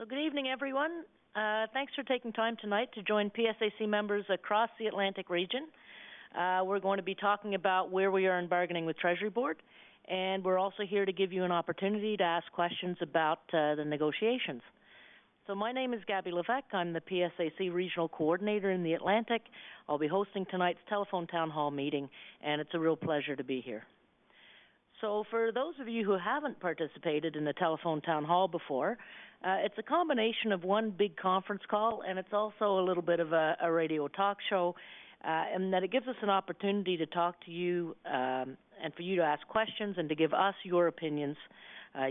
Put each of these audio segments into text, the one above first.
So good evening, everyone. Thanks for taking time tonight to join PSAC members across the Atlantic region. We're going to be talking about where we are in bargaining with Treasury Board, and we're also here to give you an opportunity to ask questions about the negotiations. So my name is Gabby Levesque. I'm the PSAC Regional Coordinator in the Atlantic. I'll be hosting tonight's telephone town hall meeting, and it's a real pleasure to be here. So for those of you who haven't participated in a telephone town hall before, it's a combination of one big conference call, and it's also a little bit of a radio talk show, and that it gives us an opportunity to talk to you and for you to ask questions and to give us your opinions.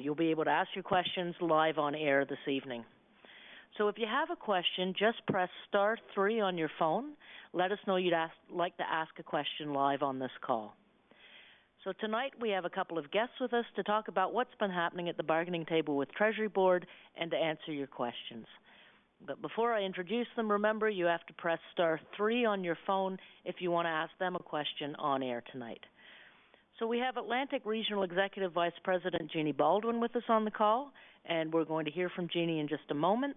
You'll be able to ask your questions live on air this evening. So if you have a question, just press *3 on your phone. Let us know you'd like to ask a question live on this call. So tonight we have a couple of guests with us to talk about what's been happening at the bargaining table with Treasury Board and to answer your questions. But before I introduce them, remember you have to press *3 on your phone if you want to ask them a question on air tonight. So we have Atlantic Regional Executive Vice President Jeannie Baldwin with us on the call, and we're going to hear from Jeannie in just a moment.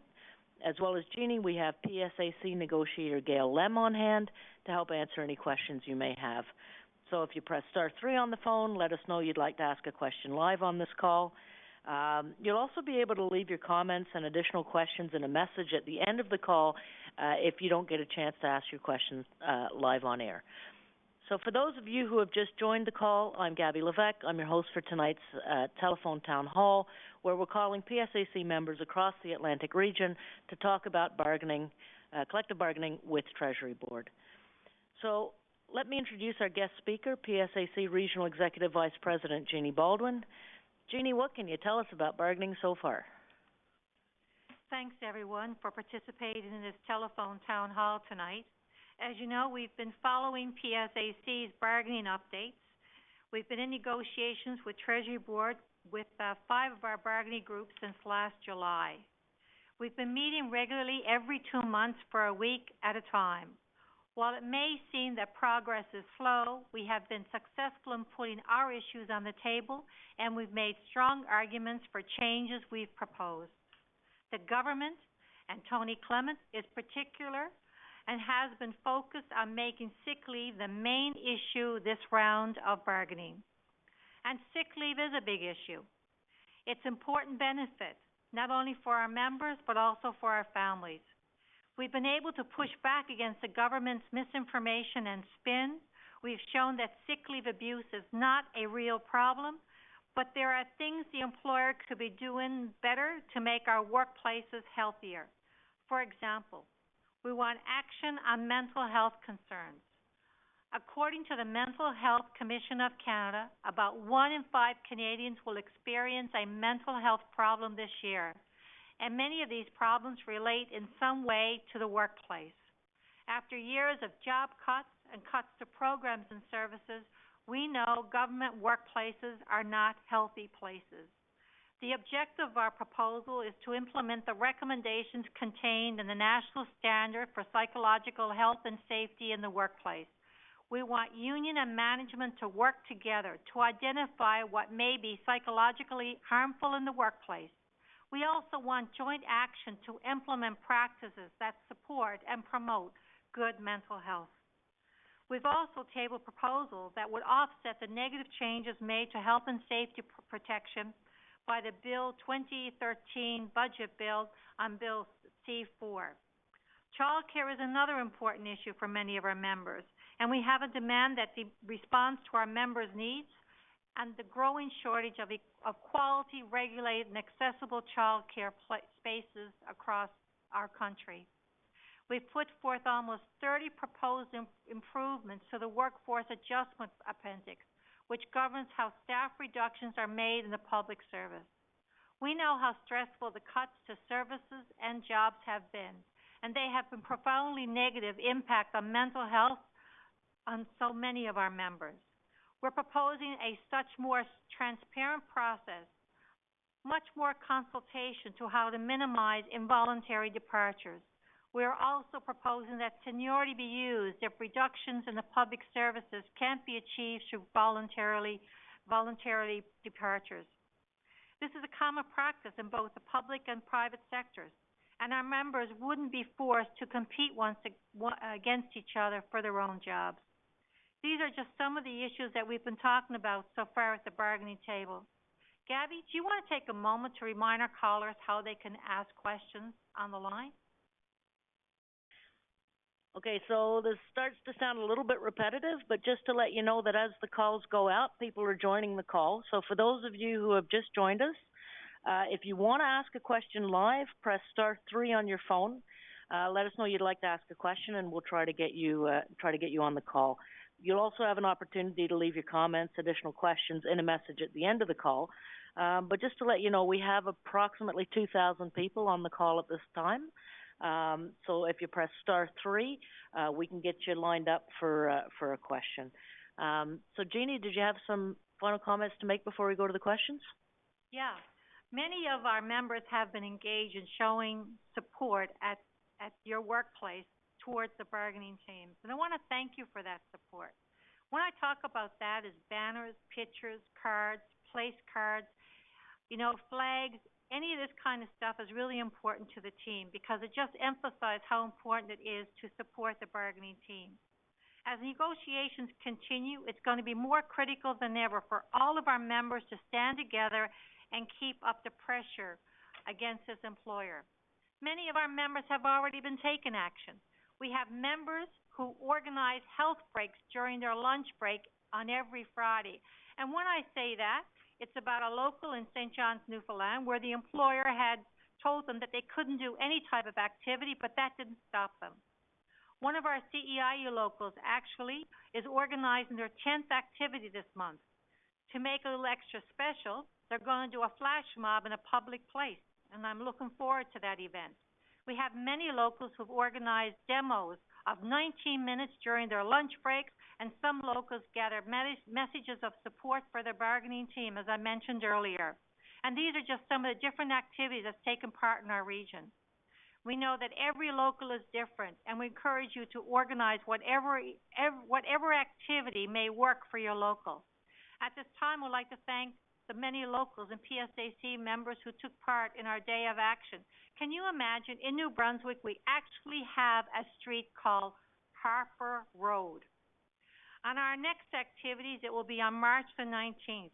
As well as Jeannie, we have PSAC negotiator Gail Lem on hand to help answer any questions you may have. So if you press *3 on the phone, let us know you'd like to ask a question live on this call. You'll also be able to leave your comments and additional questions in a message at the end of the call if you don't get a chance to ask your questions live on air. So for those of you who have just joined the call, I'm Gabby Levesque. I'm your host for tonight's telephone town hall, where we're calling PSAC members across the Atlantic region to talk about bargaining, collective bargaining with Treasury Board. So let me introduce our guest speaker, PSAC Regional Executive Vice President Jeannie Baldwin. Jeannie, what can you tell us about bargaining so far? Thanks, everyone, for participating in this telephone town hall tonight. As you know, we've been following PSAC's bargaining updates. We've been in negotiations with Treasury Board with 5 of our bargaining groups since last July. We've been meeting regularly every 2 months for a week at a time. While it may seem that progress is slow, we have been successful in putting our issues on the table, and we've made strong arguments for changes we've proposed. The government, and Tony Clement is particular, and has been focused on making sick leave the main issue this round of bargaining. And sick leave is a big issue. It's an important benefit, not only for our members, but also for our families. We've been able to push back against the government's misinformation and spin. We've shown that sick leave abuse is not a real problem, but there are things the employer could be doing better to make our workplaces healthier. For example, we want action on mental health concerns. According to the Mental Health Commission of Canada, about 1 in 5 Canadians will experience a mental health problem this year, and many of these problems relate in some way to the workplace. After years of job cuts and cuts to programs and services, we know government workplaces are not healthy places. The objective of our proposal is to implement the recommendations contained in the National Standard for Psychological Health and Safety in the Workplace. We want union and management to work together to identify what may be psychologically harmful in the workplace. We also want joint action to implement practices that support and promote good mental health. We've also tabled proposals that would offset the negative changes made to health and safety protection by the Bill 2013 budget bill on Bill C-4. Child care is another important issue for many of our members, and we have a demand that responds to our members' needs and the growing shortage of quality, regulated, and accessible child care spaces across our country. We've put forth almost 30 proposed improvements to the Workforce Adjustment Appendix, which governs how staff reductions are made in the public service. We know how stressful the cuts to services and jobs have been, and they have been profoundly negative impact on mental health on so many of our members. We're proposing a such more transparent process, much more consultation to how to minimize involuntary departures. We are also proposing that seniority be used if reductions in the public services can't be achieved through voluntary departures. This is a common practice in both the public and private sectors, and our members wouldn't be forced to compete against each other for their own jobs. These are just some of the issues that we've been talking about so far at the bargaining table. Gabby, do you want to take a moment to remind our callers how they can ask questions on the line? Okay, so this starts to sound a little bit repetitive, but just to let you know that as the calls go out, people are joining the call. So for those of you who have just joined us, if you want to ask a question live, press *3 on your phone. Let us know you'd like to ask a question, and we'll try to get you on the call. You'll also have an opportunity to leave your comments, additional questions in a message at the end of the call. But just to let you know, we have approximately 2,000 people on the call at this time. So if you press *3, we can get you lined up for a question. So Jeannie, did you have some final comments to make before we go to the questions? Yeah. Many of our members have been engaged in showing support at your workplace towards the bargaining teams. And I want to thank you for that support. When I talk about that is banners, pictures, cards, place cards, flags, any of this kind of stuff is really important to the team because it just emphasizes how important it is to support the bargaining team. As negotiations continue, it's going to be more critical than ever for all of our members to stand together and keep up the pressure against this employer. Many of our members have already been taking action. We have members who organize health breaks during their lunch break on every Friday. And when I say that, it's about a local in St. John's, Newfoundland, where the employer had told them that they couldn't do any type of activity, but that didn't stop them. One of our CEIU locals actually is organizing their 10th activity this month. To make it a little extra special, they're going to do a flash mob in a public place, and I'm looking forward to that event. We have many locals who've organized demos of 19 minutes during their lunch breaks, and some locals gather messages of support for their bargaining team, as I mentioned earlier. And these are just some of the different activities that's taken part in our region. We know that every local is different, and we encourage you to organize whatever activity may work for your local. At this time, we'd like to thank the many locals and PSAC members who took part in our Day of Action. Can you imagine, in New Brunswick, we actually have a street called Harper Road. On our next activities, it will be on March the 19th.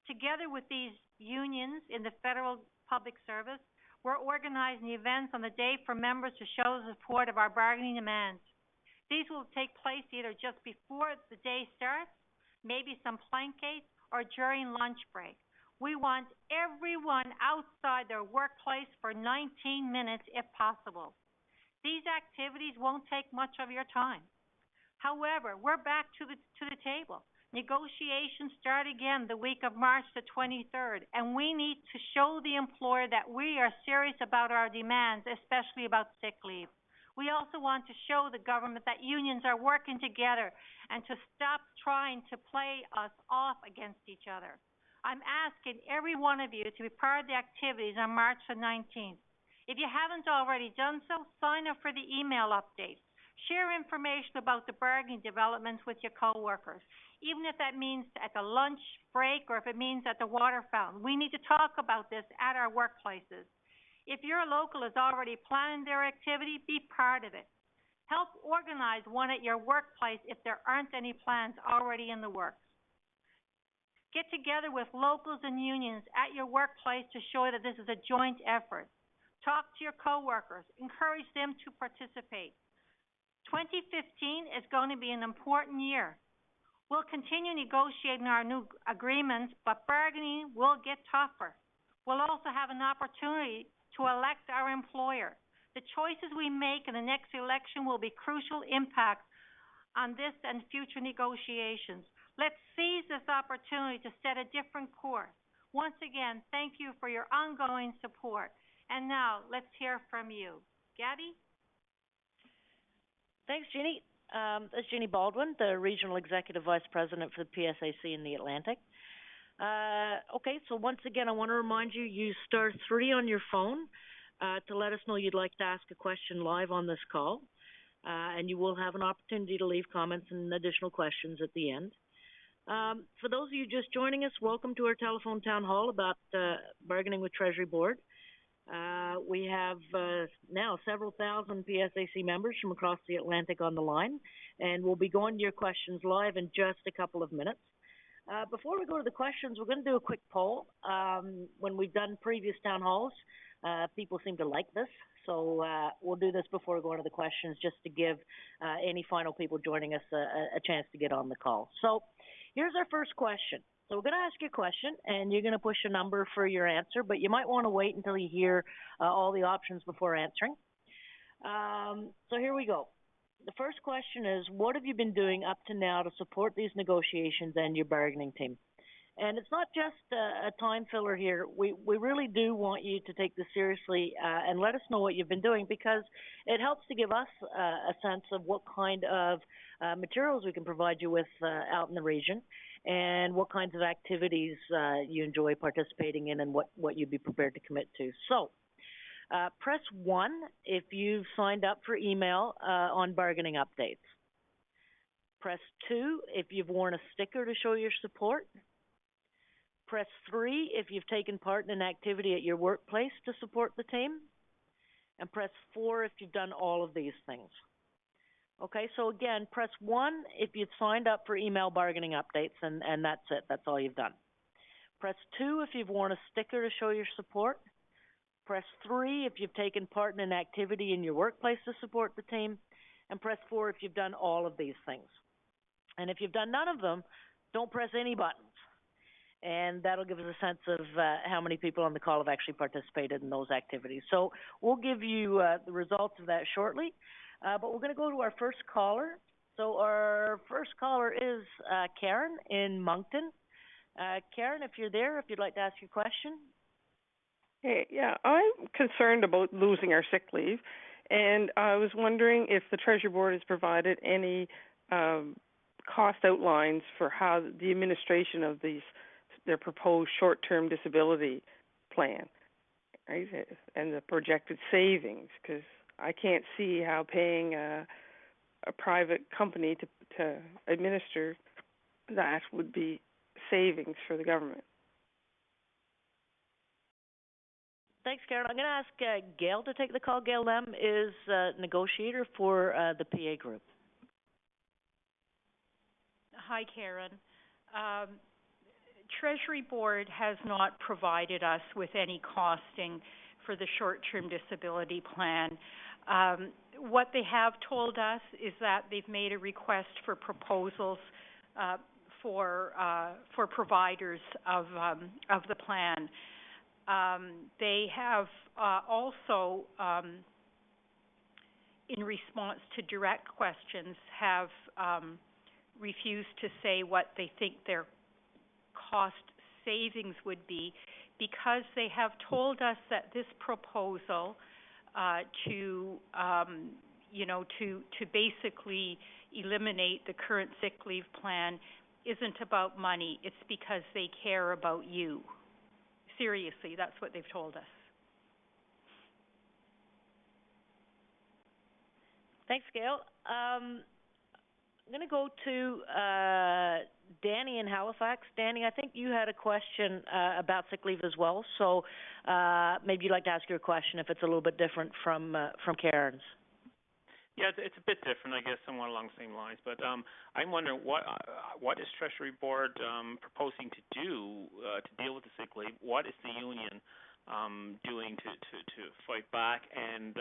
Together with these unions in the federal public service, we're organizing events on the day for members to show the support of our bargaining demands. These will take place either just before the day starts, maybe some plankates, or during lunch break. We want everyone outside their workplace for 19 minutes if possible. These activities won't take much of your time. However, we're back to the table. Negotiations start again the week of March the 23rd, and we need to show the employer that we are serious about our demands, especially about sick leave. We also want to show the government that unions are working together and to stop trying to play us off against each other. I'm asking every one of you to be part of the activities on March the 19th. If you haven't already done so, sign up for the email updates. Share information about the bargaining developments with your coworkers, even if that means at the lunch break or if it means at the water fountain. We need to talk about this at our workplaces. If your local is already planning their activity, be part of it. Help organize one at your workplace if there aren't any plans already in the works. Get together with locals and unions at your workplace to show that this is a joint effort. Talk to your coworkers. Encourage them to participate. 2015 is going to be an important year. We'll continue negotiating our new agreements, but bargaining will get tougher. We'll also have an opportunity to elect our employer. The choices we make in the next election will be crucial impacts on this and future negotiations. Let's seize this opportunity to set a different course. Once again, thank you for your ongoing support. And now, let's hear from you. Gabby? Thanks, Jeannie. That's Jeannie Baldwin, the Regional Executive Vice President for the PSAC in the Atlantic. Okay, so once again, I want to remind you, use *3 on your phone to let us know you'd like to ask a question live on this call. And you will have an opportunity to leave comments and additional questions at the end. For those of you just joining us, welcome to our telephone town hall about bargaining with Treasury Board. We have now several thousand PSAC members from across the Atlantic on the line, and we'll be going to your questions live in just a couple of minutes. Before we go to the questions, we're going to do a quick poll. When we've done previous town halls, people seem to like this, so we'll do this before we go into the questions just to give any final people joining us a chance to get on the call. So here's our first question. So we're going to ask you a question, and you're going to push a number for your answer, but you might want to wait until you hear all the options before answering. So here we go. The first question is, what have you been doing up to now to support these negotiations and your bargaining team? And it's not just a time filler here. We really do want you to take this seriously and let us know what you've been doing, because it helps to give us a sense of what kind of materials we can provide you with out in the region, and what kinds of activities you enjoy participating in, and what you'd be prepared to commit to. So press 1 if you've signed up for email on bargaining updates. Press 2 if you've worn a sticker to show your support. Press 3 if you've taken part in an activity at your workplace to support the team. And press 4 if you've done all of these things. Okay, so again, press 1 if you've signed up for email bargaining updates, and that's it. That's all you've done. Press 2 if you've worn a sticker to show your support. Press 3 if you've taken part in an activity in your workplace to support the team. And press 4 if you've done all of these things. And if you've done none of them, don't press any buttons. And that'll give us a sense of how many people on the call have actually participated in those activities. So we'll give you the results of that shortly. But we're going to go to our first caller. So our first caller is Karen in Moncton. Karen, if you're there, if you'd like to ask your question. Hey, yeah, I'm concerned about losing our sick leave, and I was wondering if the Treasury Board has provided any cost outlines for how the administration of their proposed short-term disability plan, right, and the projected savings, because I can't see how paying a private company to administer that would be savings for the government. Thanks, Karen. I'm going to ask Gail to take the call. Gail Lem is negotiator for the PA group. Hi, Karen. Treasury Board has not provided us with any costing for the short-term disability plan. What they have told us is that they've made a request for proposals for providers of the plan. They have also, in response to direct questions, have refused to say what they think their cost savings would be, because they have told us that this proposal to basically eliminate the current sick leave plan isn't about money. It's because they care about you. Seriously, that's what they've told us. Thanks, Gail. I'm going to go to Danny in Halifax. Danny, I think you had a question about sick leave as well, so maybe you'd like to ask your question if it's a little bit different from Karen's. Yeah, it's a bit different, I guess, somewhat along the same lines. But I'm wondering what is Treasury Board proposing to do to deal with the sick leave? What is the union doing to fight back? And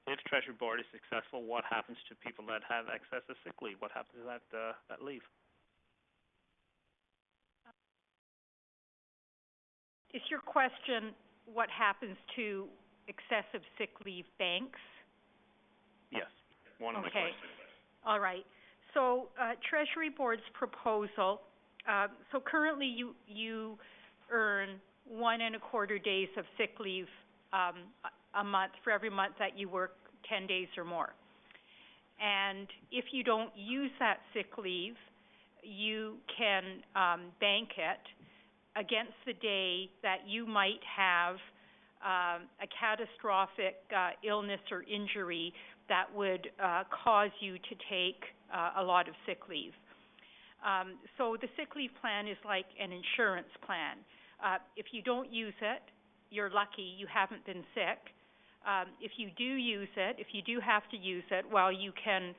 if Treasury Board is successful, what happens to people that have excess of sick leave? What happens to that leave? Is your question what happens to excessive sick leave banks? Yes, one of my questions. All right. So Treasury Board's proposal, so currently you earn 1.25 days of sick leave a month for every month that you work 10 days or more. And if you don't use that sick leave, you can bank it against the day that you might have a catastrophic illness or injury that would cause you to take a lot of sick leave. So the sick leave plan is like an insurance plan. If you don't use it, you're lucky you haven't been sick. If you do use it, if you do have to use it, well, you can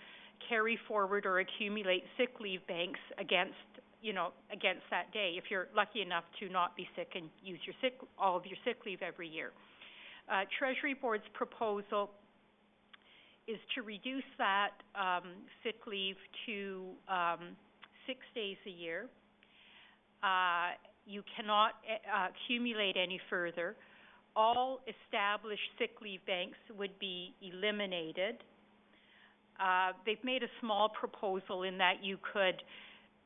carry forward or accumulate sick leave banks against that day if you're lucky enough to not be sick and use all of your sick leave every year. Treasury Board's proposal is to reduce that sick leave to 6 days a year. You cannot accumulate any further. All established sick leave banks would be eliminated. They've made a small proposal in that you could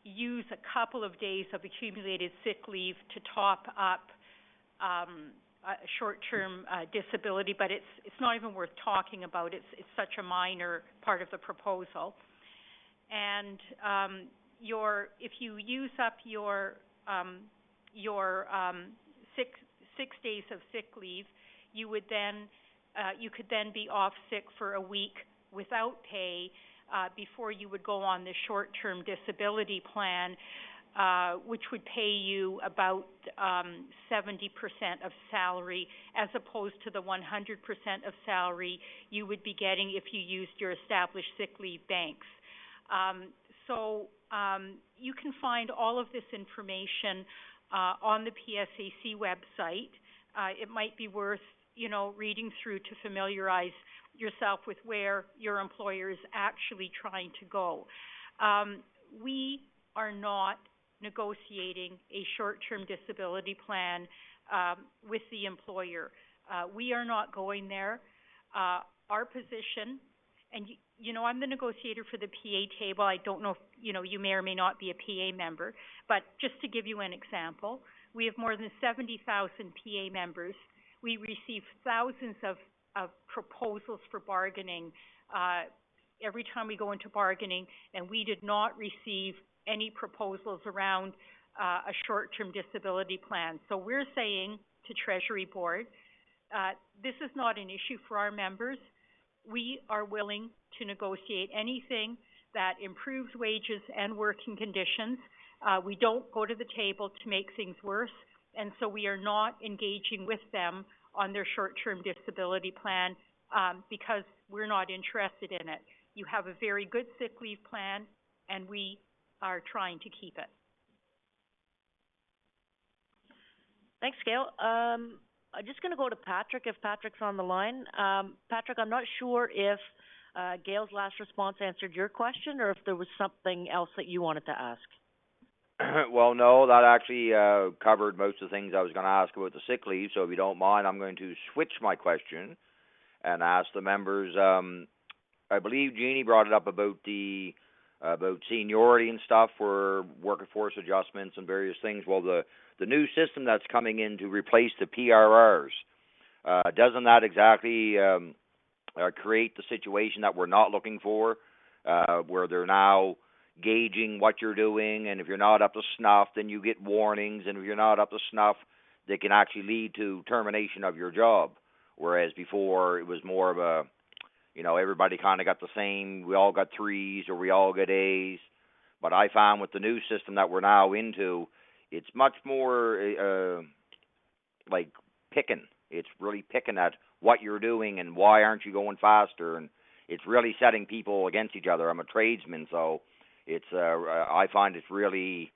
use a couple of days of accumulated sick leave to top up short-term disability, but it's not even worth talking about. It's such a minor part of the proposal. And if you use up your 6 days of sick leave, you could then be off sick for a week without pay before you would go on the short-term disability plan, which would pay you about 70% of salary as opposed to the 100% of salary you would be getting if you used your established sick leave banks. So you can find all of this information on the PSAC website. It might be worth, reading through to familiarize yourself with where your employer is actually trying to go. We are not negotiating a short-term disability plan with the employer. We are not going there. Our position, and I'm the negotiator for the PA table. I don't know if, you may or may not be a PA member, but just to give you an example, we have more than 70,000 PA members. We receive thousands of proposals for bargaining every time we go into bargaining, and we did not receive any proposals around a short-term disability plan. So we're saying to Treasury Board, this is not an issue for our members. We are willing to negotiate anything that improves wages and working conditions. We don't go to the table to make things worse, and so we are not engaging with them on their short-term disability plan because we're not interested in it. You have a very good sick leave plan, and we are trying to keep it. Thanks, Gail. I'm just going to go to Patrick, if Patrick's on the line. Patrick, I'm not sure if Gail's last response answered your question or if there was something else that you wanted to ask. Well, no, that actually covered most of the things I was going to ask about the sick leave. So if you don't mind, I'm going to switch my question and ask the members. I believe Jeannie brought it up about about seniority and stuff for workforce adjustments and various things. Well, the new system that's coming in to replace the PRRs, doesn't that exactly create the situation that we're not looking for, where they're now gauging what you're doing, and if you're not up to snuff, then you get warnings, and if you're not up to snuff, they can actually lead to termination of your job, whereas before it was more of a, everybody kind of got the same, we all got 3s or we all got A's, but I found with the new system that we're now into, it's much more like picking. It's really picking at what you're doing and why aren't you going faster, and it's really setting people against each other. I'm a tradesman, so it's I find it's really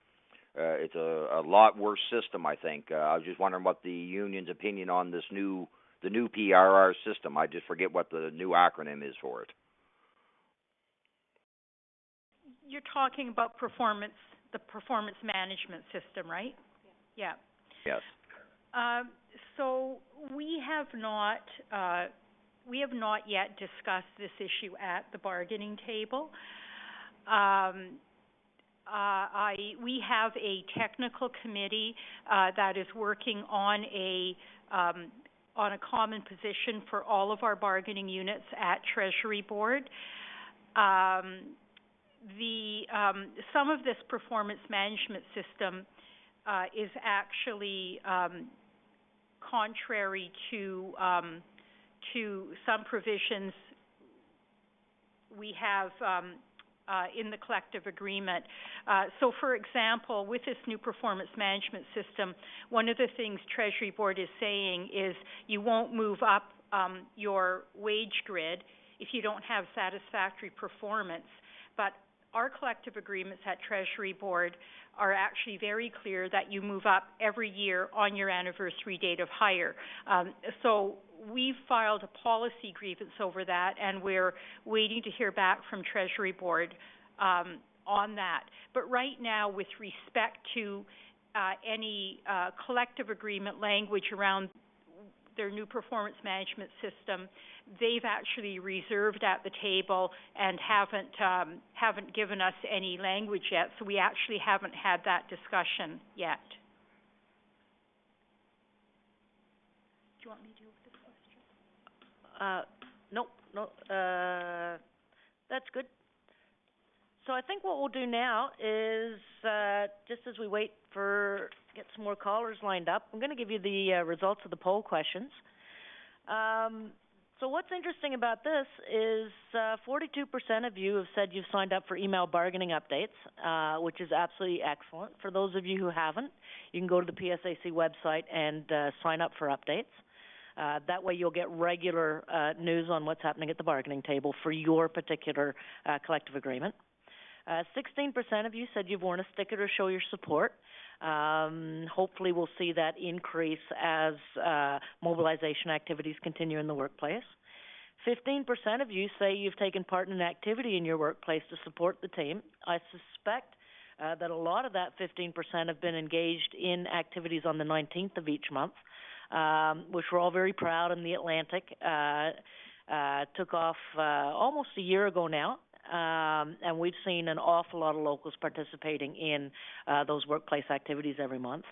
it's a lot worse system, I think. I was just wondering what the union's opinion on the new PRR system. I just forget what the new acronym is for it. You're talking about the performance management system, right? Yeah. Yes. So we have not yet discussed this issue at the bargaining table. We have a technical committee that is working on a common position for all of our bargaining units at Treasury Board. Some of this performance management system is actually contrary to some provisions. We have in the collective agreement. So, for example, with this new performance management system, one of the things Treasury Board is saying is you won't move up your wage grid if you don't have satisfactory performance. But our collective agreements at Treasury Board are actually very clear that you move up every year on your anniversary date of hire. So we've filed a policy grievance over that, and we're waiting to hear back from Treasury Board on that. But right now, with respect to any collective agreement language around their new performance management system, they've actually reserved at the table and haven't given us any language yet, so we actually haven't had that discussion yet. Do you want me to deal with this question? No, that's good. So I think what we'll do now is, just as we wait for get some more callers lined up, I'm going to give you the results of the poll questions. So what's interesting about this is 42% of you have said you've signed up for email bargaining updates, which is absolutely excellent. For those of you who haven't, you can go to the PSAC website and sign up for updates. That way you'll get regular news on what's happening at the bargaining table for your particular collective agreement. 16% of you said you've worn a sticker to show your support. Hopefully we'll see that increase as mobilization activities continue in the workplace. 15% of you say you've taken part in an activity in your workplace to support the team. I suspect that a lot of that 15% have been engaged in activities on the 19th of each month, which we're all very proud in the Atlantic. Took off almost a year ago now. And we've seen an awful lot of locals participating in those workplace activities every month.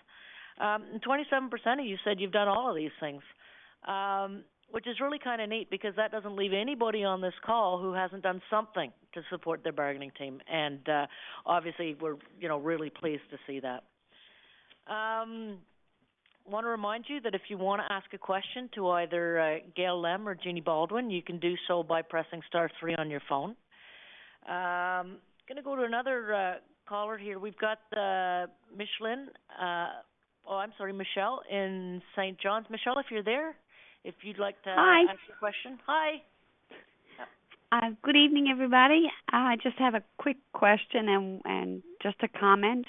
And 27% of you said you've done all of these things, which is really kind of neat because that doesn't leave anybody on this call who hasn't done something to support their bargaining team. And obviously we're really pleased to see that. Want to remind you that if you want to ask a question to either Gail Lem or Jeannie Baldwin, you can do so by pressing *3 on your phone. Going to go to another caller here. We've got Michelle in St. John's. Michelle, if you're there, if you'd like to ask your question. Hi. Good evening, everybody. I just have a quick question and just a comment.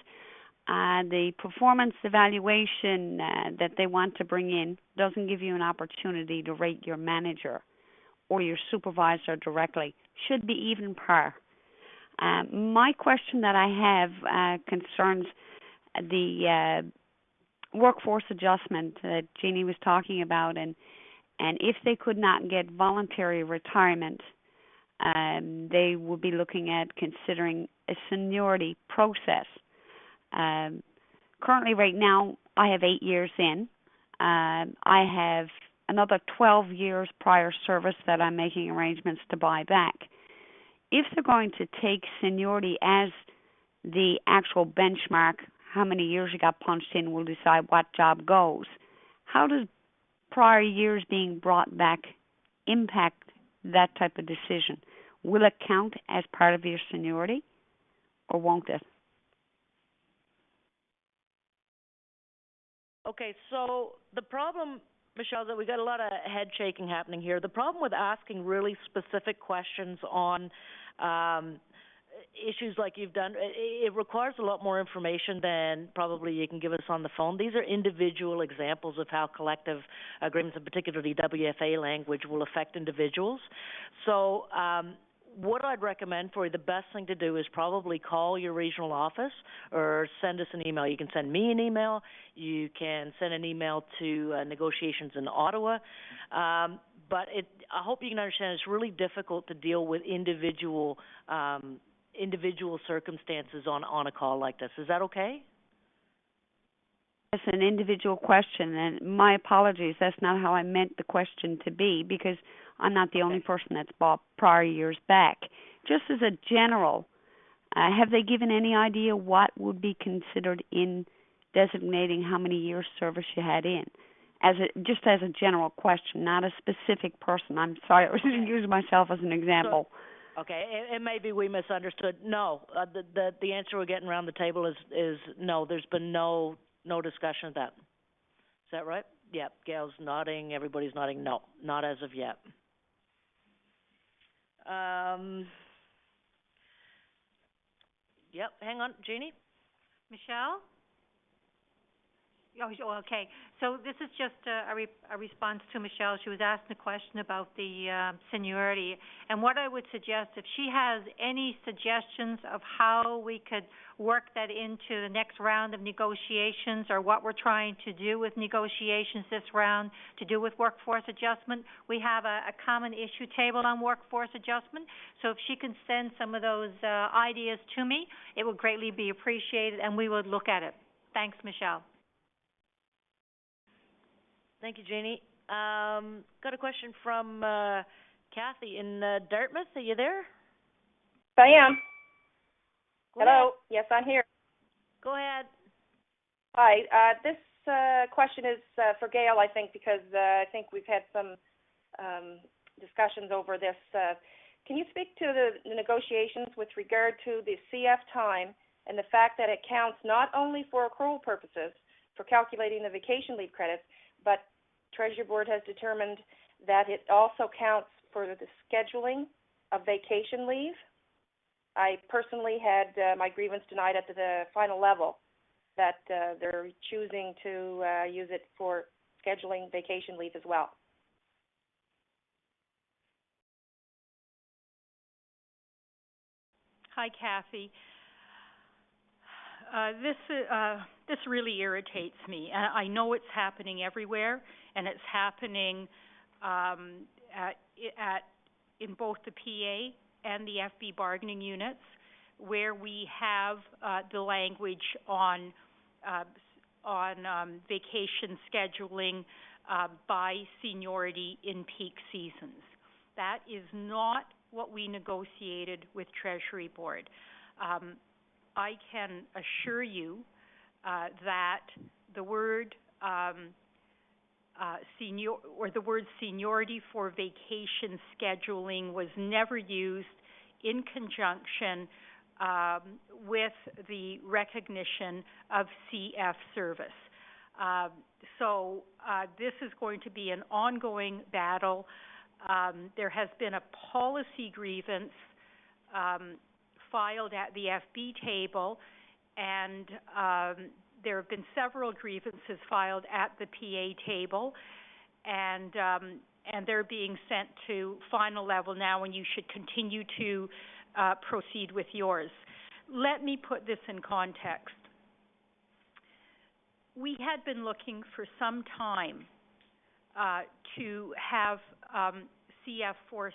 The performance evaluation that they want to bring in doesn't give you an opportunity to rate your manager or your supervisor directly. Should be even par. My question that I have concerns the workforce adjustment that Jeannie was talking about, and if they could not get voluntary retirement, they would be looking at considering a seniority process. Currently, right now, I have 8 years in. I have another 12 years prior service that I'm making arrangements to buy back. If they're going to take seniority as the actual benchmark, how many years you got punched in will decide what job goes. How does prior years being brought back impact that type of decision? Will it count as part of your seniority, or won't it? Okay, so the problem, Michelle, is that we got a lot of head shaking happening here. The problem with asking really specific questions on issues like you've done, it requires a lot more information than probably you can give us on the phone. These are individual examples of how collective agreements, and particularly WFA language, will affect individuals. So what I'd recommend for you, the best thing to do is probably call your regional office or send us an email. You can send me an email. You can send an email to negotiations in Ottawa. But I hope you can understand it's really difficult to deal with individual circumstances on a call like this. Is that okay? It's an individual question, and my apologies. That's not how I meant the question to be, because I'm not the only person that's bought prior years back. Just as a general, have they given any idea what would be considered in designating how many years service you had in? Just as a general question, not a specific person. I'm sorry, I was using myself as an example. Okay, and maybe we misunderstood. No, the answer we're getting around the table is no. There's been no discussion of that. Is that right? Yep. Gail's nodding. Everybody's nodding. No, not as of yet. Yep. Hang on, Jeannie. Michelle? Oh, okay. So this is just a response to Michelle. She was asking a question about the seniority. And what I would suggest, if she has any suggestions of how we could work that into the next round of negotiations, or what we're trying to do with negotiations this round to do with workforce adjustment, we have a common issue table on workforce adjustment. So if she can send some of those ideas to me, it would greatly be appreciated, and we would look at it. Thanks, Michelle. Thank you, Jeannie. Got a question from Kathy in Dartmouth. Are you there? I am. Go Hello. ahead. Yes, I'm here. Go ahead. Hi. This question is for Gail, I think, because I think we've had some discussions over this. Can you speak to the negotiations with regard to the CF time and the fact that it counts not only for accrual purposes for calculating the vacation leave credits, but Treasury Board has determined that it also counts for the scheduling of vacation leave? I personally had my grievance denied at the final level, that they're choosing to use it for scheduling vacation leave as well. Hi, Kathy. This really irritates me. I know it's happening everywhere, and it's happening in both the PA and the FB bargaining units, where we have the language on vacation scheduling by seniority in peak seasons. That is not what we negotiated with Treasury Board. I can assure you that the word seniority for vacation scheduling was never used in conjunction with the recognition of CF service. So this is going to be an ongoing battle. There has been a policy grievance filed at the FB table, and there have been several grievances filed at the PA table, and they're being sent to final level now, and you should continue to proceed with yours. Let me put this in context. We had been looking for some time to have CF force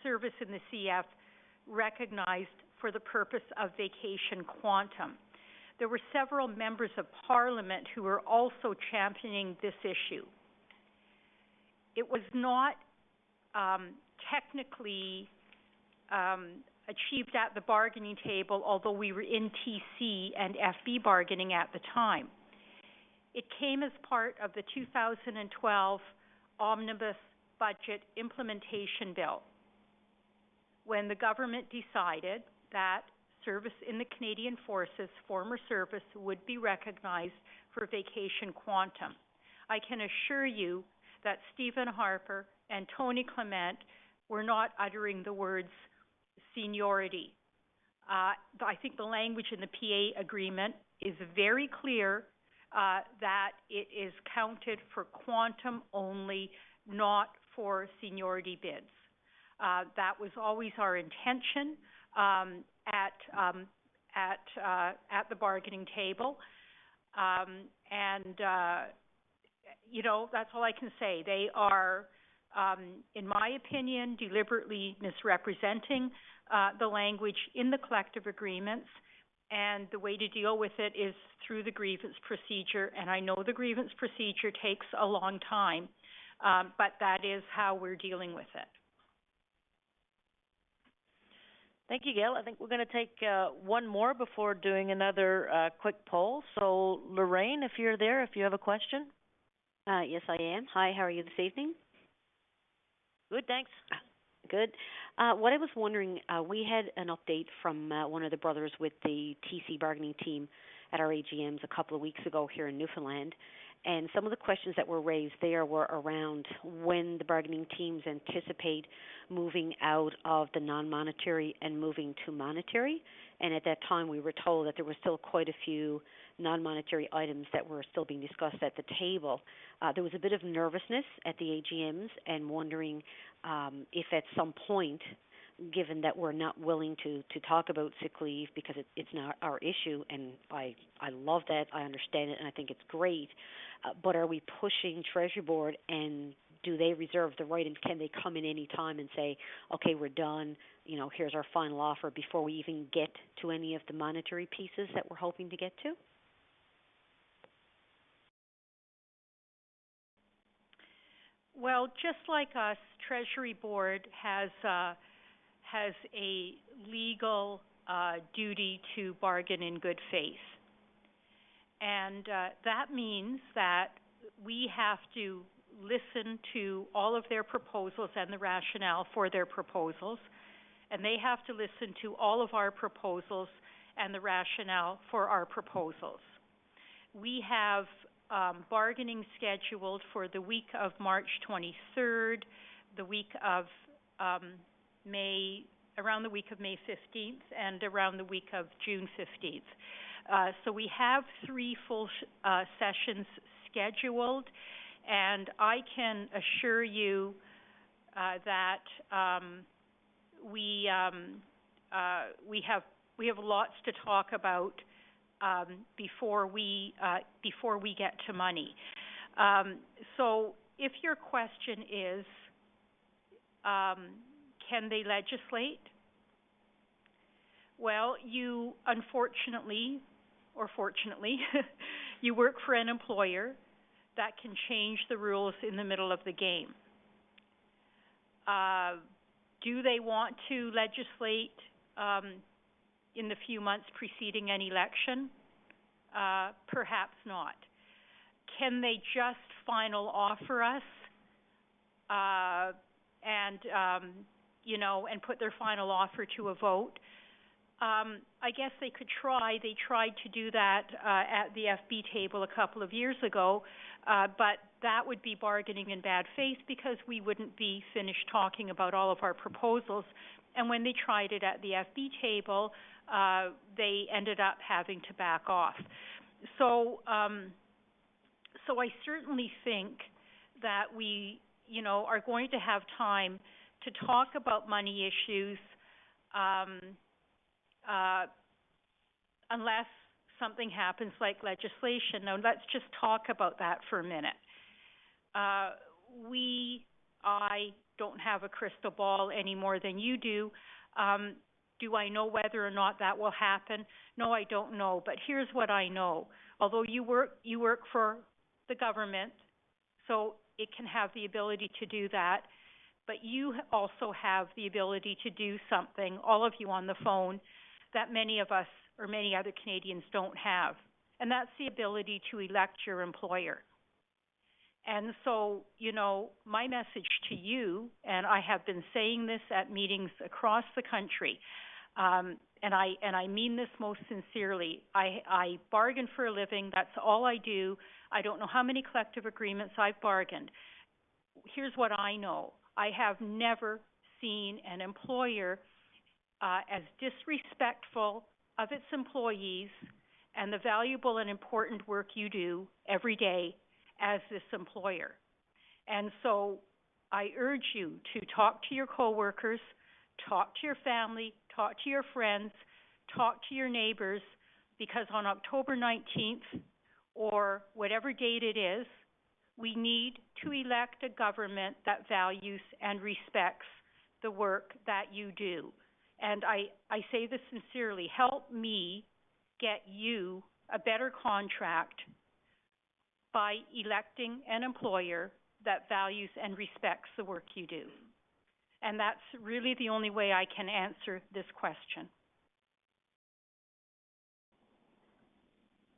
service in the CF recognized for the purpose of vacation quantum. There were several members of Parliament who were also championing this issue. It was not technically achieved at the bargaining table, although we were in TC and FB bargaining at the time. It came as part of the 2012 Omnibus Budget Implementation Bill, when the government decided that service in the Canadian Forces, former service, would be recognized for vacation quantum. I can assure you that Stephen Harper and Tony Clement were not uttering the words seniority. I think the language in the PA agreement is very clear that it is counted for quantum only, not for seniority bids. That was always our intention at the bargaining table, and that's all I can say. They are, in my opinion, deliberately misrepresenting the language in the collective agreements, and the way to deal with it is through the grievance procedure. And I know the grievance procedure takes a long time, but that is how we're dealing with it. Thank you, Gail. I think we're going to take one more before doing another quick poll. So, Lorraine, if you're there, if you have a question. Yes, I am. Hi, how are you this evening? Good, thanks. Good. What I was wondering, we had an update from one of the brothers with the TC bargaining team at our AGMs a couple of weeks ago here in Newfoundland, and some of the questions that were raised there were around when the bargaining teams anticipate moving out of the non-monetary and moving to monetary. And at that time, we were told that there were still quite a few non-monetary items that were still being discussed at the table. There was a bit of nervousness at the AGMs and wondering if at some point, given that we're not willing to talk about sick leave because it's not our issue, and I love that, I understand it, and I think it's great, but are we pushing Treasury Board, and do they reserve the right, and can they come in any time and say, okay, we're done, here's our final offer, before we even get to any of the monetary pieces that we're hoping to get to? Well, just like us, Treasury Board has a legal duty to bargain in good faith. And that means that we have to listen to all of their proposals and the rationale for their proposals, and they have to listen to all of our proposals and the rationale for our proposals. We have bargaining scheduled for the week of March 23rd, the week of around the week of May 15th, and around the week of June 15th. So we have 3 full sessions scheduled, and I can assure you that we have lots to talk about before we get to money. So if your question is, can they legislate? Well, you unfortunately, or fortunately, you work for an employer that can change the rules in the middle of the game. Do they want to legislate in the few months preceding an election? Perhaps not. Can they just final offer us and put their final offer to a vote? I guess they could try. They tried to do that at the FB table a couple of years ago, but that would be bargaining in bad faith because we wouldn't be finished talking about all of our proposals. And when they tried it at the FB table, they ended up having to back off. So I certainly think that we, are going to have time to talk about money issues, unless something happens like legislation. Now, let's just talk about that for a minute. I don't have a crystal ball any more than you do. Do I know whether or not that will happen? No, I don't know. But here's what I know. Although you work for the government, so it can have the ability to do that, but you also have the ability to do something, all of you on the phone, that many of us or many other Canadians don't have, and that's the ability to elect your employer. And so, my message to you, and I have been saying this at meetings across the country, and I mean this most sincerely. I bargain for a living. That's all I do. I don't know how many collective agreements I've bargained. Here's what I know. I have never seen an employer as disrespectful of its employees and the valuable and important work you do every day as this employer. And so I urge you to talk to your coworkers, talk to your family, talk to your friends, talk to your neighbors, because on October 19th, or whatever date it is, we need to elect a government that values and respects the work that you do. And I say this sincerely. Help me get you a better contract by electing an employer that values and respects the work you do. And that's really the only way I can answer this question.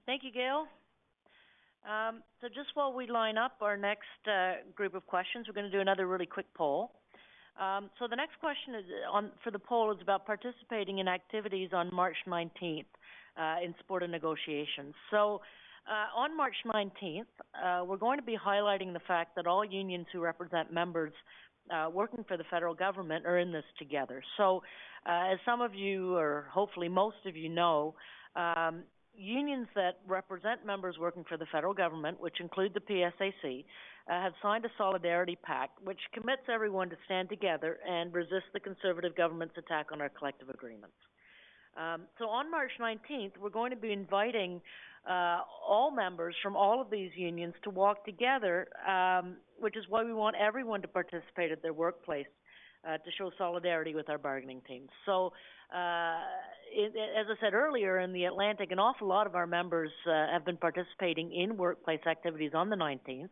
Thank you, Gail. So just while we line up our next group of questions, we're going to do another really quick poll. So the next question is for the poll is about participating in activities on March 19th in sport and negotiations. So on March 19th, we're going to be highlighting the fact that all unions who represent members working for the federal government are in this together. So as some of you, or hopefully most of you know, unions that represent members working for the federal government, which include the PSAC, have signed a solidarity pact which commits everyone to stand together and resist the Conservative government's attack on our collective agreements. So on March 19th, we're going to be inviting all members from all of these unions to walk together, which is why we want everyone to participate at their workplace to show solidarity with our bargaining teams. So, as I said earlier, in the Atlantic, an awful lot of our members have been participating in workplace activities on the 19th.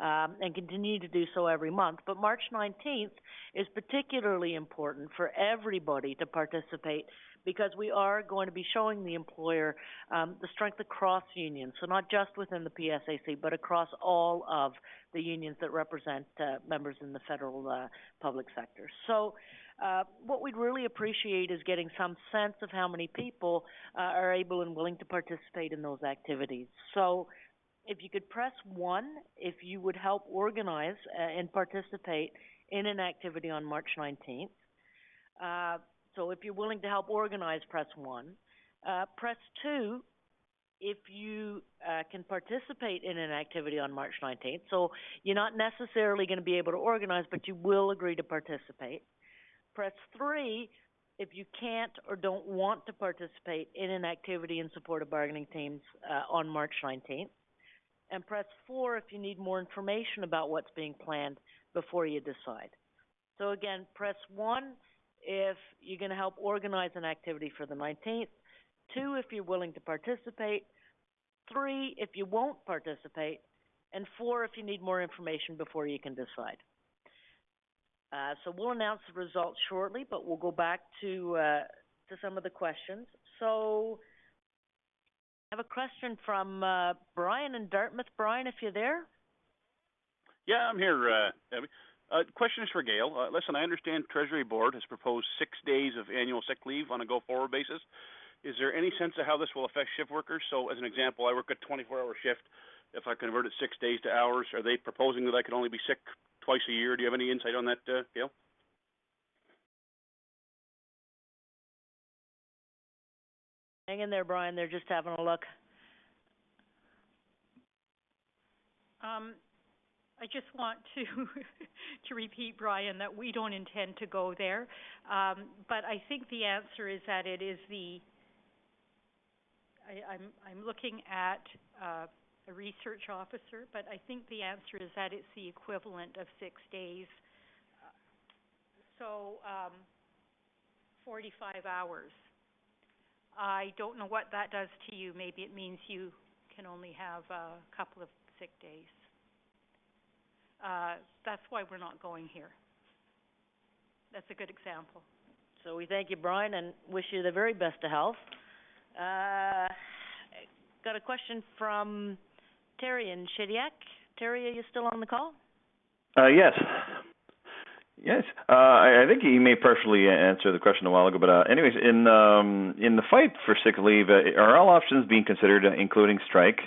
And continue to do so every month. But March 19th is particularly important for everybody to participate because we are going to be showing the employer the strength across unions, so not just within the PSAC, but across all of the unions that represent members in the federal public sector. So what we'd really appreciate is getting some sense of how many people are able and willing to participate in those activities. So if you could press 1 if you would help organize and participate in an activity on March 19th. So if you're willing to help organize, press 1. Press 2 if you can participate in an activity on March 19th. So you're not necessarily going to be able to organize, but you will agree to participate. Press 3 if you can't or don't want to participate in an activity in support of bargaining teams on March 19th. And press 4 if you need more information about what's being planned before you decide. So again, press 1 if you're going to help organize an activity for the 19th, 2 if you're willing to participate, 3 if you won't participate, and 4 if you need more information before you can decide. So we'll announce the results shortly, but we'll go back to some of the questions. So I have a question from Brian in Dartmouth. Brian, if you're there. Yeah, I'm here, Debbie. Question is for Gail. Listen, I understand Treasury Board has proposed 6 days of annual sick leave on a go-forward basis. Is there any sense of how this will affect shift workers? So, as an example, I work a 24-hour shift. If I converted 6 days to hours, are they proposing that I could only be sick twice a year? Do you have any insight on that, Gail? Hang in there, Brian. They're just having a look. I just want to repeat, Brian, that we don't intend to go there. But I think the answer is that it is I'm looking at a research officer, but I think the answer is that it's the equivalent of 6 days. So 45 hours. I don't know what that does to you. Maybe it means you can only have a couple of sick days. That's why we're not going here. That's a good example. So we thank you, Brian, and wish you the very best of health. Got a question from Terry in Shediac. Terry, are you still on the call? Yes. Yes, I think you may partially answer the question a while ago, but anyways, in the fight for sick leave, are all options being considered, including strike?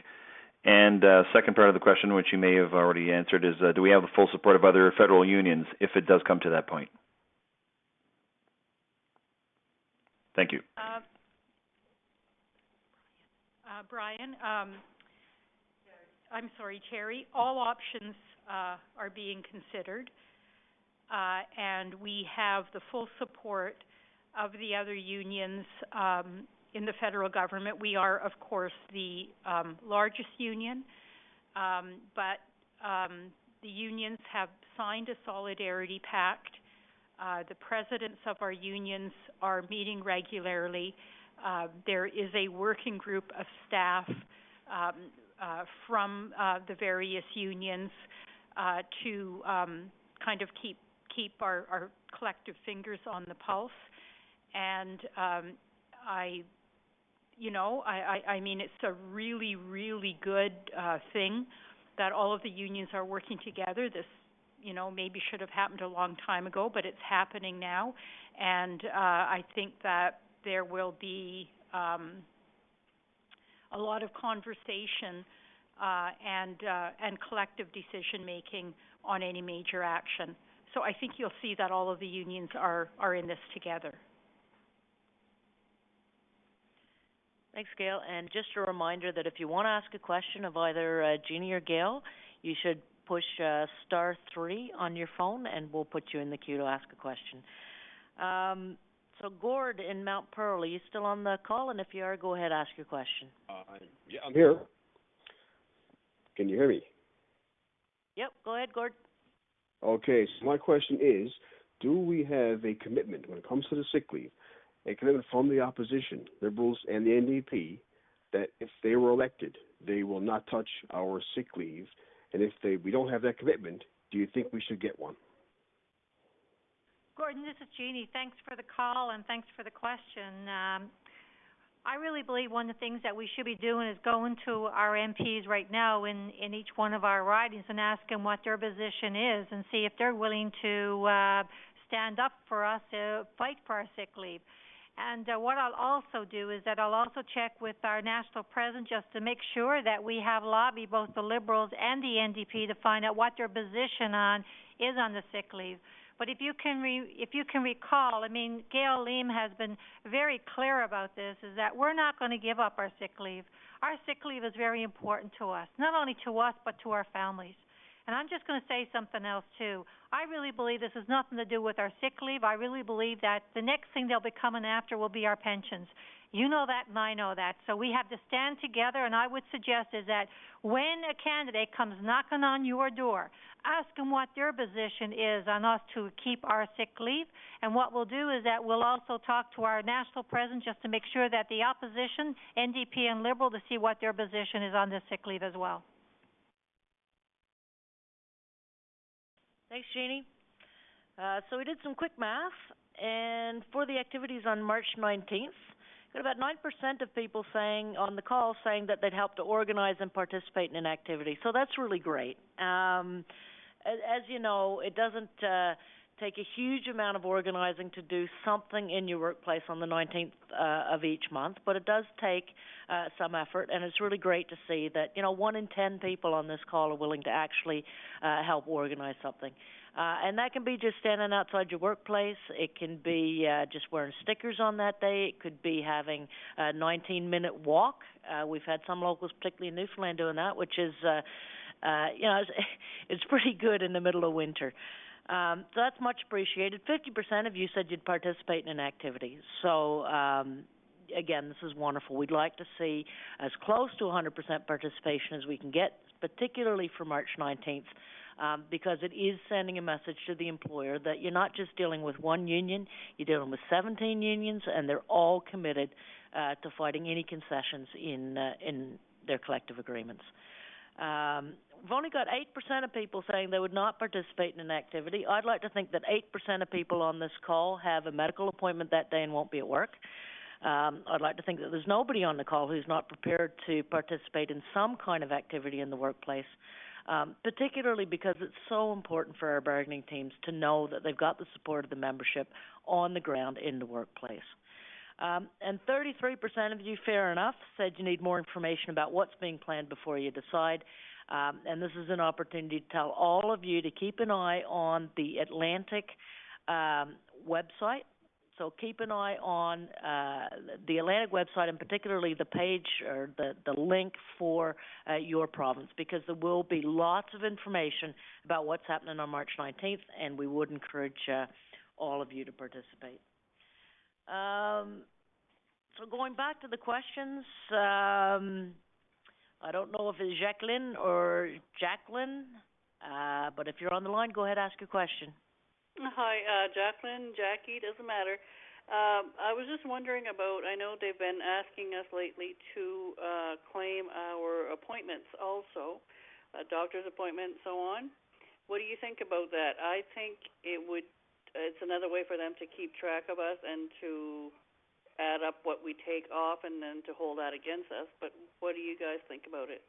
And second part of the question, which you may have already answered, is do we have the full support of other federal unions if it does come to that point? Thank you. Brian, I'm sorry, Terry. All options are being considered. And we have the full support of the other unions in the federal government. We are, of course, the largest union, but the unions have signed a solidarity pact. The presidents of our unions are meeting regularly. There is a working group of staff from the various unions to kind of keep our collective fingers on the pulse, and I mean, it's a really, really good thing that all of the unions are working together. maybe should have happened a long time ago, but it's happening now. And I think that there will be a lot of conversation and collective decision making on any major action. So I think you'll see that all of the unions are in this together. Thanks, Gail. And just a reminder that if you want to ask a question of either Jeannie or Gail, you should push *3 on your phone, and we'll put you in the queue to ask a question. So Gord in Mount Pearl, are you still on the call? And if you are, go ahead, ask your question. Yeah, I'm here. Can you hear me? Yep, go ahead, Gord. Okay, so my question is, do we have a commitment when it comes to the sick leave, a commitment from the opposition, Liberals and the NDP, that if they were elected, they will not touch our sick leave? And if we don't have that commitment, do you think we should get one? Gordon, this is Jeannie. Thanks for the call and thanks for the question. I really believe one of the things that we should be doing is going to our MPs right now in each one of our ridings and asking what their position is and see if they're willing to stand up for us to fight for our sick leave. And what I'll also do is that I'll also check with our national president just to make sure that we have lobbied both the Liberals and the NDP to find out what their position is on the sick leave. But if you can recall, I mean, Gail Leam has been very clear about this, is that we're not going to give up our sick leave. Our sick leave is very important to us, not only to us, but to our families. And I'm just going to say something else, too. I really believe this has nothing to do with our sick leave. I really believe that the next thing they'll be coming after will be our pensions. You know that and I know that. So we have to stand together, and I would suggest is that when a candidate comes knocking on your door, ask them what their position is on us to keep our sick leave. And what we'll do is that we'll also talk to our national president just to make sure that the opposition, NDP and Liberal, to see what their position is on this sick leave as well. Thanks, Jeannie. So we did some quick math, and for the activities on March 19th, got about 9% of people saying on the call saying that they'd help to organize and participate in an activity. So that's really great. As you know, it doesn't take a huge amount of organizing to do something in your workplace on the 19th of each month, but it does take some effort, and it's really great to see that 1 in 10 people on this call are willing to actually help organize something. And that can be just standing outside your workplace. It can be just wearing stickers on that day. It could be having a 19-minute walk. We've had some locals, particularly in Newfoundland, doing that, which is, it's pretty good in the middle of winter. So that's much appreciated. 50% of you said you'd participate in an activity. So, again, this is wonderful. We'd like to see as close to 100% participation as we can get, particularly for March 19th. Because it is sending a message to the employer that you're not just dealing with one union, you're dealing with 17 unions, and they're all committed to fighting any concessions in their collective agreements. We've only got 8% of people saying they would not participate in an activity. I'd like to think that 8% of people on this call have a medical appointment that day and won't be at work. I'd like to think that there's nobody on the call who's not prepared to participate in some kind of activity in the workplace. Particularly because it's so important for our bargaining teams to know that they've got the support of the membership on the ground in the workplace. And 33% of you, fair enough, said you need more information about what's being planned before you decide. And this is an opportunity to tell all of you to keep an eye on the Atlantic website. So keep an eye on the Atlantic website, and particularly the page or the link for your province, because there will be lots of information about what's happening on March 19th, and we would encourage all of you to participate. So going back to the questions, I don't know if it's Jacqueline or Jacqueline, but if you're on the line, go ahead, ask your question. Hi, Jacqueline, Jackie, doesn't matter. I was just wondering about, I know they've been asking us lately to claim our appointments also, doctor's appointment and so on. What do you think about that? I think it's another way for them to keep track of us and to add up what we take off and then to hold that against us. But what do you guys think about it?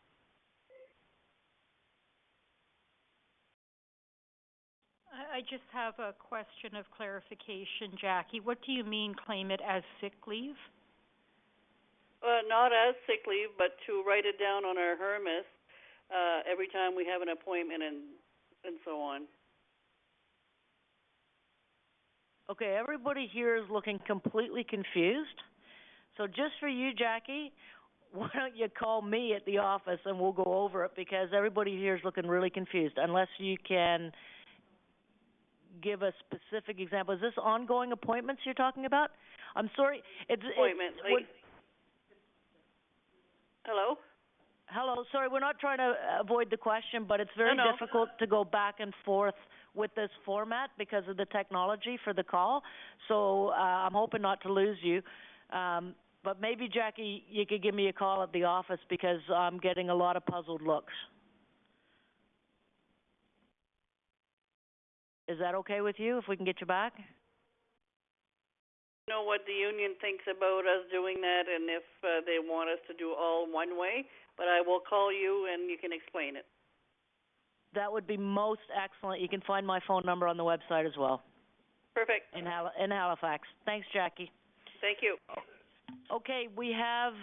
I just have a question of clarification, Jackie. What do you mean claim it as sick leave? Not as sick leave, but to write it down on our Hermes every time we have an appointment and so on. Okay, everybody here is looking completely confused. So just for you, Jackie, why don't you call me at the office and we'll go over it, because everybody here is looking really confused. Unless you can give a specific example. Is this ongoing appointments you're talking about? I'm sorry. Appointment. Hello? Hello. Sorry, we're not trying to avoid the question, but it's very difficult to go back and forth with this format because of the technology for the call. So I'm hoping not to lose you. But maybe, Jackie, you could give me a call at the office because I'm getting a lot of puzzled looks. Is that okay with you if we can get you back? Know what the union thinks about us doing that and if they want us to do all one way, but I will call you and you can explain it. That would be most excellent. You can find my phone number on the website as well. Perfect. In Halifax. Thanks, Jackie. Thank you. Okay, we have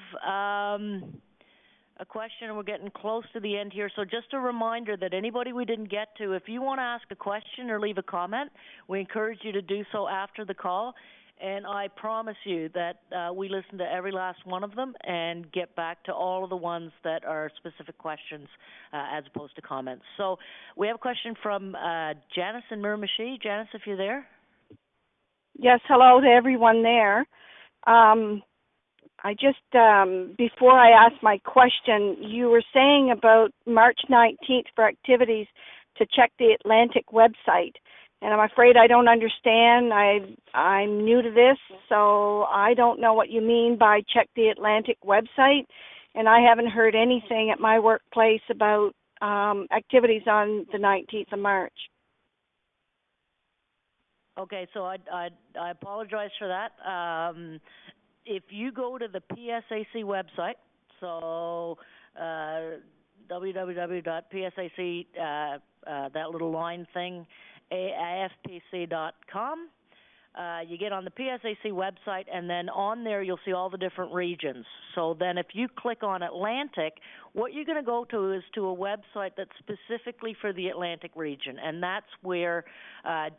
a question, and we're getting close to the end here. So just a reminder that anybody we didn't get to, if you want to ask a question or leave a comment, we encourage you to do so after the call. And I promise you that we listen to every last one of them and get back to all of the ones that are specific questions as opposed to comments. So we have a question from Janice in Miramichi. Janice, if you're there. Yes, hello to everyone there. I just, before I ask my question, you were saying about March 19th for activities to check the Atlantic website. And I'm afraid I don't understand. I'm new to this, so I don't know what you mean by check the Atlantic website. And I haven't heard anything at my workplace about activities on the 19th of March. Okay, so I apologize for that. If you go to the PSAC website, so www.psac, that little line thing, AFPC.com. You get on the PSAC website, and then on there you'll see all the different regions. So then if you click on Atlantic, what you're going to go to is to a website that's specifically for the Atlantic region, and that's where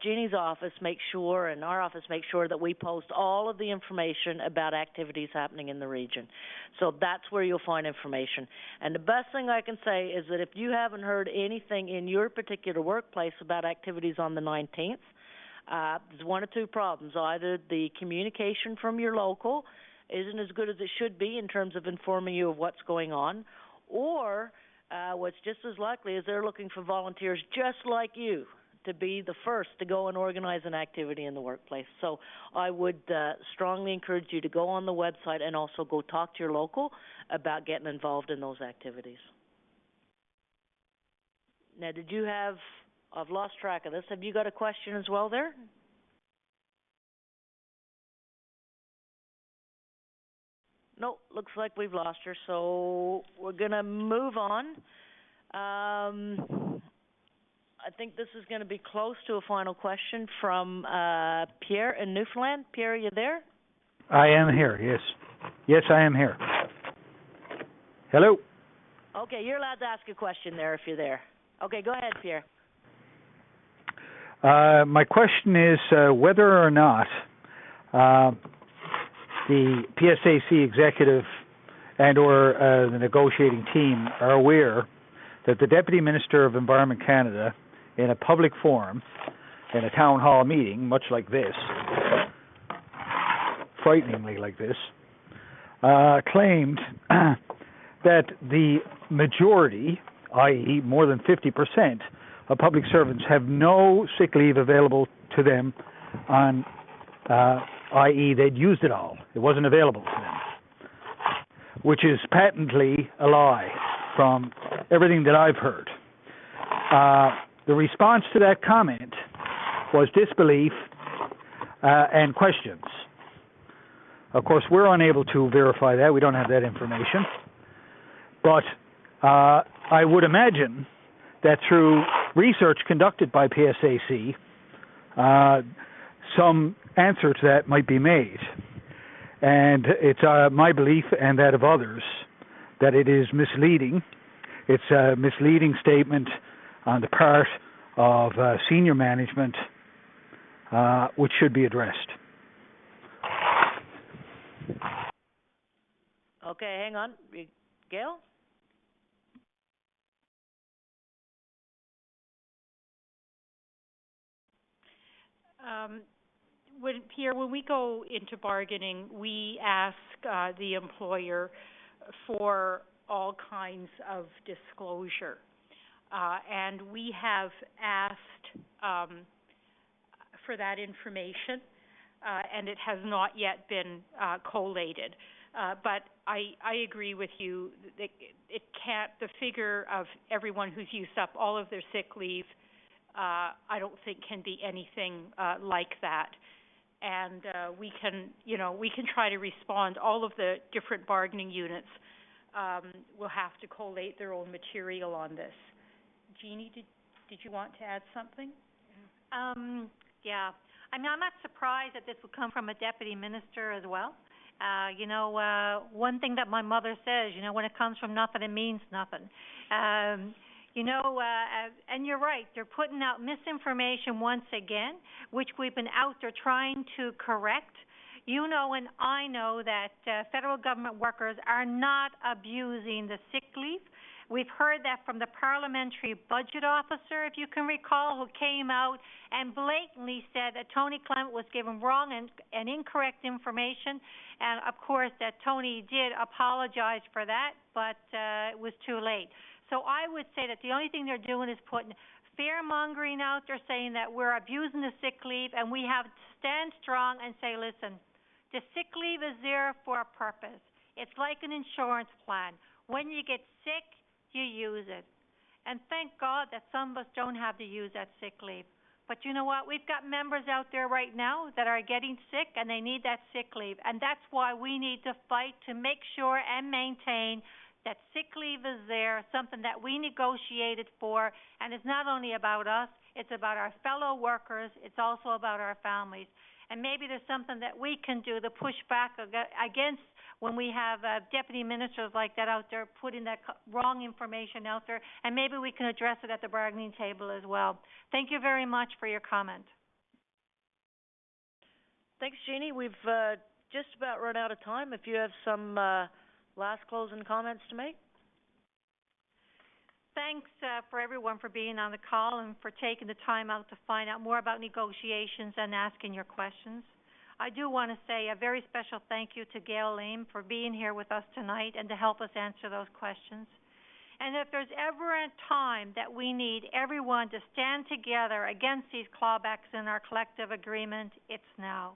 Jeannie's office makes sure, and our office makes sure, that we post all of the information about activities happening in the region. So that's where you'll find information. And the best thing I can say is that if you haven't heard anything in your particular workplace about activities on the 19th, there's one or two problems. Either the communication from your local isn't as good as it should be in terms of informing you of what's going on, or what's just as likely is they're looking for volunteers just like you to be the first to go and organize an activity in the workplace. So I would strongly encourage you to go on the website and also go talk to your local about getting involved in those activities. Now, did you have... I've lost track of this. Have you got a question as well there? No, looks like we've lost her, so we're going to move on. I think this is going to be close to a final question from Pierre in Newfoundland. Pierre, are you there? I am here, yes. Yes, I am here. Hello? Okay, you're allowed to ask a question there if you're there. Okay, go ahead, Pierre. My question is whether or not the PSAC executive and or the negotiating team are aware that the Deputy Minister of Environment Canada, in a public forum, in a town hall meeting, much like this, frighteningly like this, claimed that the majority, i.e. more than 50%, of public servants have no sick leave available to them on, i.e. they'd used it all. It wasn't available to them, which is patently a lie from everything that I've heard. The response to that comment was disbelief and questions. Of course, we're unable to verify that. We don't have that information. But I would imagine that through research conducted by PSAC some answer to that might be made. And it's my belief and that of others that it is misleading. It's a misleading statement on the part of senior management, which should be addressed. Okay, hang on. Gail? When we go into bargaining, we ask the employer for all kinds of disclosure. And we have asked for that information, and it has not yet been collated. But I agree with you. It can't, the figure of everyone who's used up all of their sick leave, I don't think can be anything like that. And we can try to respond. All of the different bargaining units will have to collate their own material on this. Jeannie, did you want to add something? Yeah. I mean, I'm not surprised that this would come from a deputy minister as well. One thing that my mother says, when it comes from nothing, it means nothing. And you're right, they're putting out misinformation once again, which we've been out there trying to correct. You know and I know that federal government workers are not abusing the sick leave. We've heard that from the parliamentary budget officer, if you can recall, who came out and blatantly said that Tony Clement was given wrong and incorrect information. And, of course, that Tony did apologize for that, but it was too late. So I would say that the only thing they're doing is putting fear-mongering out there, saying that we're abusing the sick leave, and we have to stand strong and say, listen, the sick leave is there for a purpose. It's like an insurance plan. When you get sick, you use it. And thank God that some of us don't have to use that sick leave. But you know what? We've got members out there right now that are getting sick and they need that sick leave. And that's why we need to fight to make sure and maintain that sick leave is there, something that we negotiated for. And it's not only about us, it's about our fellow workers, it's also about our families. And maybe there's something that we can do to push back against when we have deputy ministers like that out there putting that wrong information out there, and maybe we can address it at the bargaining table as well. Thank you very much for your comment. Thanks, Jeannie. We've just about run out of time. If you have some last closing comments to make. Thanks for everyone for being on the call and for taking the time out to find out more about negotiations and asking your questions. I do want to say a very special thank you to Gail Lame for being here with us tonight and to help us answer those questions. And if there's ever a time that we need everyone to stand together against these clawbacks in our collective agreement, it's now.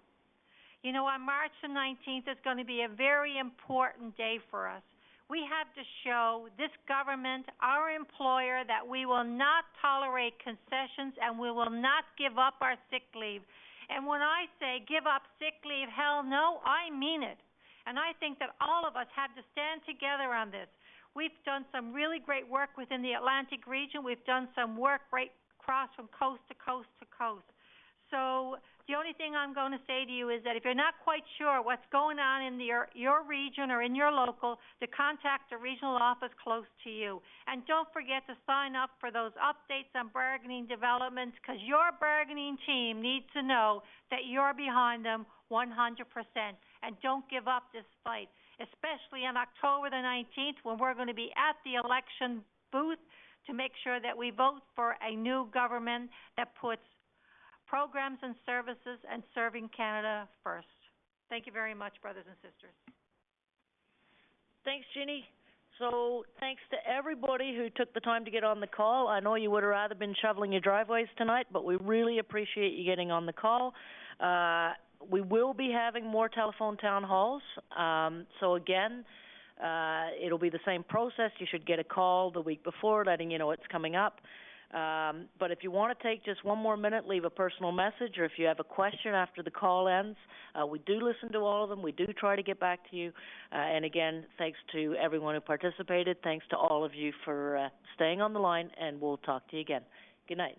On March the 19th is going to be a very important day for us. We have to show this government, our employer, that we will not tolerate concessions and we will not give up our sick leave. And when I say give up sick leave, hell no, I mean it. And I think that all of us have to stand together on this. We've done some really great work within the Atlantic region. We've done some work right across from coast to coast to coast. So the only thing I'm going to say to you is that if you're not quite sure what's going on in your region or in your local, to contact the regional office close to you. And don't forget to sign up for those updates on bargaining developments, because your bargaining team needs to know that you're behind them 100%. And don't give up this fight, especially on October the 19th when we're going to be at the election booth to make sure that we vote for a new government that puts programs and services and serving Canada first. Thank you very much, brothers and sisters. Thanks, Ginny. So thanks to everybody who took the time to get on the call. I know you would have rather been shoveling your driveways tonight, but we really appreciate you getting on the call. We will be having more telephone town halls. So again, it'll be the same process. You should get a call the week before letting you know it's coming up. But if you want to take just one more minute, leave a personal message, or if you have a question after the call ends, we do listen to all of them. We do try to get back to you. And again, thanks to everyone who participated. Thanks to all of you for staying on the line, and we'll talk to you again. Good night.